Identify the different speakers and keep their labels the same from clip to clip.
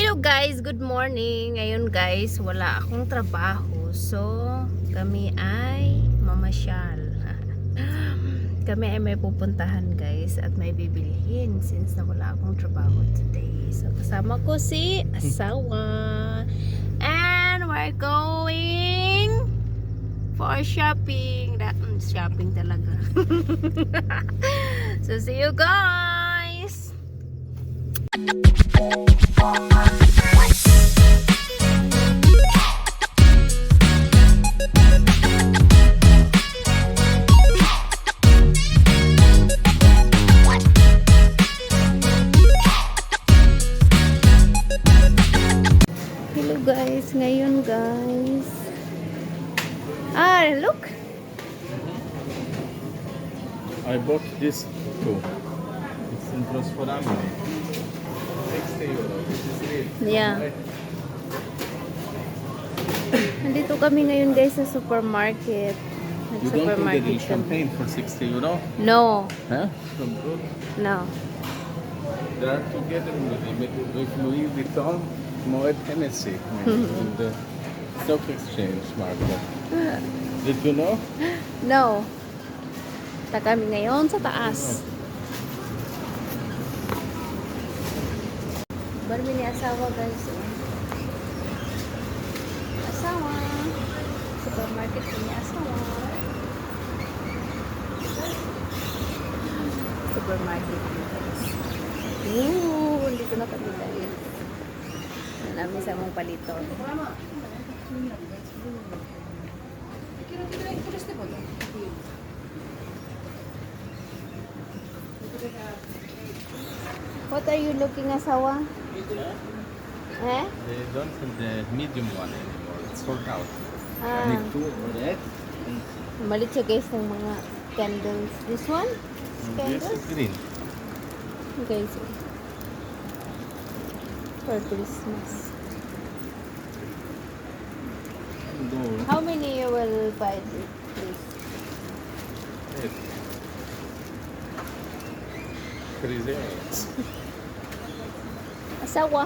Speaker 1: Hello guys, good morning. Ngayon guys, wala akong trabaho. So, kami ay mamasyal. Kami ay may pupuntahan guys at may bibilihin since na wala akong trabaho today. So, kasama ko si asawa. And we're going for shopping. Shopping talaga. So, see you guys! Hello guys, ngayon guys. Look.
Speaker 2: I bought this too. It's in plus for family. 60 euro. This is real.
Speaker 1: Yeah. Nandito kami ngayon guys sa supermarket.
Speaker 2: You don't think that
Speaker 1: Nag-supermarket
Speaker 2: in champagne for 60 euro?
Speaker 1: No.
Speaker 2: Huh? From good.
Speaker 1: No.
Speaker 2: They are together with Louis Vuitton, Moet Hennessy in the stock exchange market. Did you know?
Speaker 1: No. Ta kami ngayon sa taas. Barmi ni asawa guys. Asawa. Supermarket ni asawa. Supermarket ni guys. Dito na kami guys. Namin sa mong paliton. What are you looking, asawa? Eh?
Speaker 2: They don't have the medium one anymore. It's sold out.
Speaker 1: Ah,
Speaker 2: I need two red.
Speaker 1: malit siya guys ng mga candles. This one?
Speaker 2: Yes,
Speaker 1: Candles?
Speaker 2: green.
Speaker 1: Okay, so for Christmas.
Speaker 2: Gold.
Speaker 1: How many you will buy this, please?
Speaker 2: Red. 3 zeros.
Speaker 1: Asawa.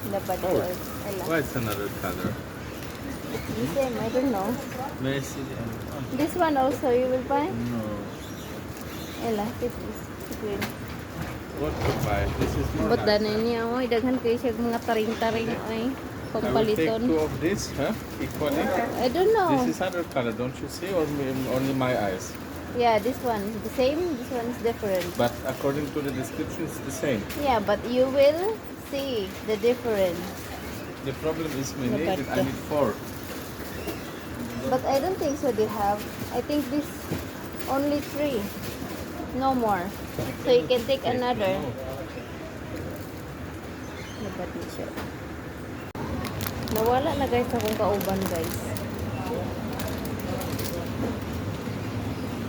Speaker 1: Dapat
Speaker 2: Oh.
Speaker 1: Ella.
Speaker 2: What's another color?
Speaker 1: The same, I don't know.
Speaker 2: Where is it? Oh,
Speaker 1: This one also you will buy?
Speaker 2: no.
Speaker 1: Ella, this is green.
Speaker 2: What to buy? This is more
Speaker 1: But
Speaker 2: nicer.
Speaker 1: danan niya, oy, daghan kayo siya mga taring-taring,
Speaker 2: I
Speaker 1: ay,
Speaker 2: will take
Speaker 1: pagpaliton.
Speaker 2: 2 of this, huh? Equally.
Speaker 1: I don't know.
Speaker 2: This is other color, don't you see? Or only my eyes?
Speaker 1: Yeah, this one is the same, this one is different.
Speaker 2: But according to the description, it's the same.
Speaker 1: Yeah, but you will see the difference.
Speaker 2: The problem is we
Speaker 1: The
Speaker 2: need it. I
Speaker 1: back.
Speaker 2: need 4.
Speaker 1: But I don't think so they have. I think this only 3. No more. So you can take another.
Speaker 2: No.
Speaker 1: Dapat ni siya. Nawala na guys akong kauban guys.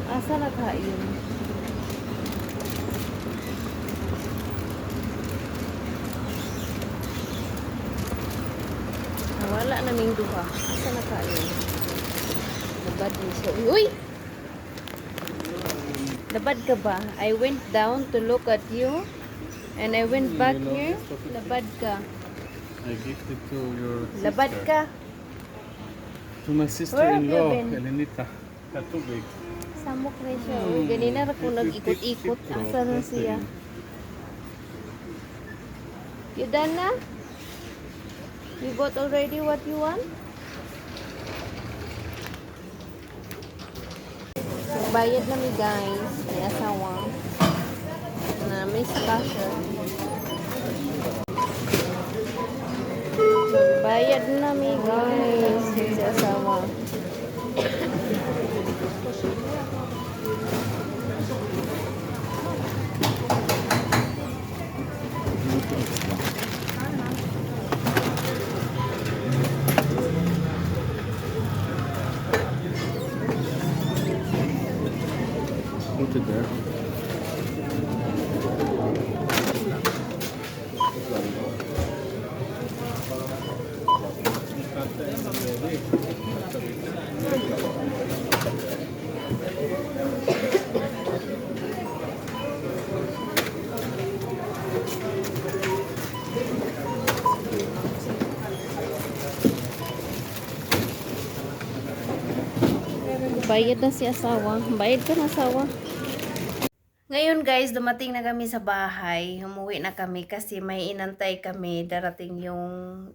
Speaker 1: Asa naghain? Nawala na ming duha. Asa naghain? Dabad ni siya. Uy! Dabad ka ba? I went down to look at you and I went back
Speaker 2: You know
Speaker 1: here.
Speaker 2: this topic?
Speaker 1: Labad ka.
Speaker 2: I give it to your
Speaker 1: Labad
Speaker 2: sister.
Speaker 1: ka.
Speaker 2: To my sister-in-law,
Speaker 1: Where have you been?
Speaker 2: Elenita. Katubig.
Speaker 1: Samok na siya. Uy, ganina ra ko nag-ikot-ikot. Asa na siya? You done na? You bought already what you want? Bayad na mi guys. May asawa. Na may stasher. Bayad na mi guys. Si asawa.
Speaker 2: Put it there.
Speaker 1: Bayad na si asawa. Bayad ka na asawa. Ngayon guys, dumating na kami sa bahay. Umuwi na kami kasi may inantay kami. Darating yung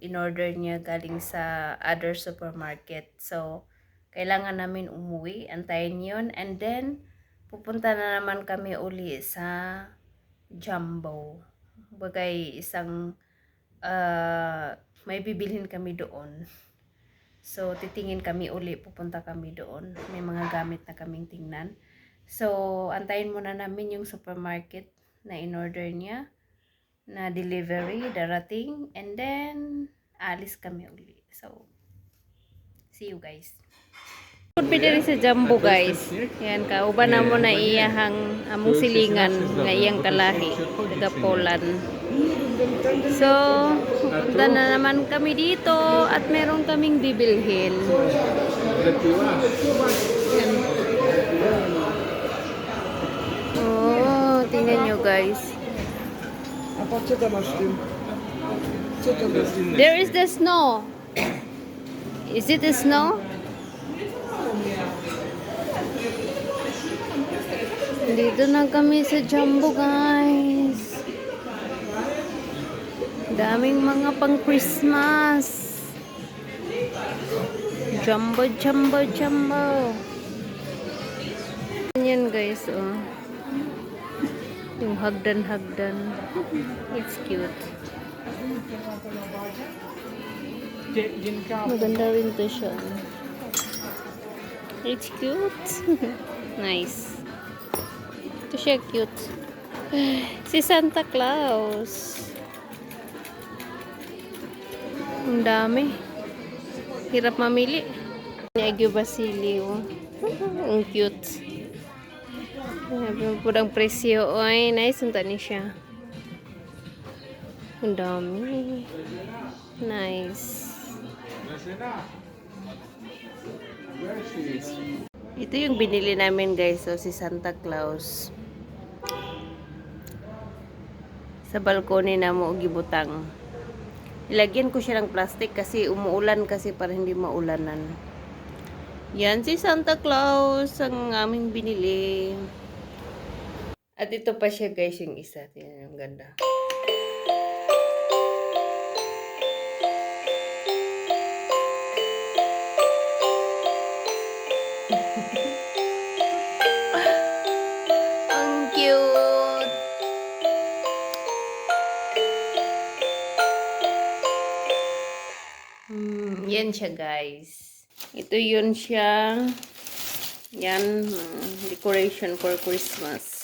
Speaker 1: in-order niya galing sa other supermarket. So, kailangan namin umuwi. Antayin yun. And then, pupunta na naman kami uli sa Jumbo. Bagay isang may bibilhin kami doon. So, titingin kami uli. Pupunta kami doon. May mga gamit na kaming tingnan. So, antayin muna namin yung supermarket na in-order niya na delivery, darating, and then alis kami uli. So, see you guys. Pwede rin sa Jumbo guys. Yan ka, uban na mo na iyahang among silingan nga iyang kalahi, taga Poland. So, punta na naman kami dito at meron kaming bibilhin. Yan. Oh, tingnan nyo guys. There is the snow. Is it the snow? Dito na kami sa Jumbo guys. Daming mga pang Christmas. Jumbo, Jumbo, Jumbo. Yan guys, oh. Yung hagdan-hagdan. It's cute. Maganda rin to siya. It's cute. Nice. Ito siya cute. Si Santa Claus. Ang dami. Hirap mamili. Agyo Basilio. Ang cute. Pudang presyo. Ay, nice. Unta ni siya. Ang dami. Nice. Ito yung binili namin guys. So, si Santa Claus. Sa balkone na mo gibutang. Ilagyan ko siya ng plastic kasi umuulan kasi para hindi maulanan. Yan si Santa Claus ang aming binili. At ito pa siya guys yung isa. Tingnan yung ganda. Ang cute. Yan siya guys. Ito yun siya. Yan. Decoration for Christmas.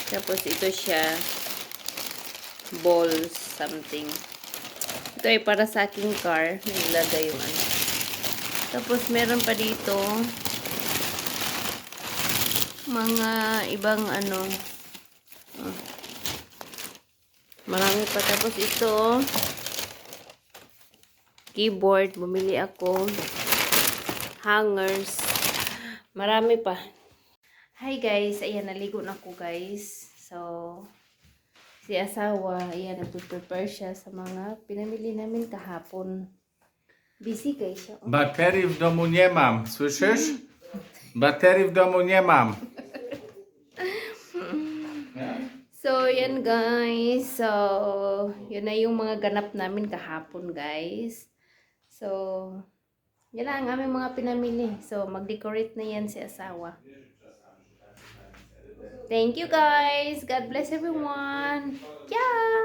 Speaker 1: Tapos ito siya. Balls something. Ito ay para sa aking car. Nilagay yung ano. Tapos meron pa dito mga ibang ano. Marami pa. Tapos ito keyboard. Bumili ako. Hangers. Marami pa. Hi guys. Ayan, naligo na ako guys. So, si asawa, ayan, nagpe-prepare siya sa mga pinamili namin kahapon. Busy guys siya.
Speaker 2: Baterii w domu nie mam, słyszysz? Baterii w domu nie mam.
Speaker 1: So, yan guys. So, yun na yung mga ganap namin kahapon guys. So, yan na ang aming mga pinamili. So, mag-decorate na yan si asawa. Thank you guys. God bless everyone. Yeah.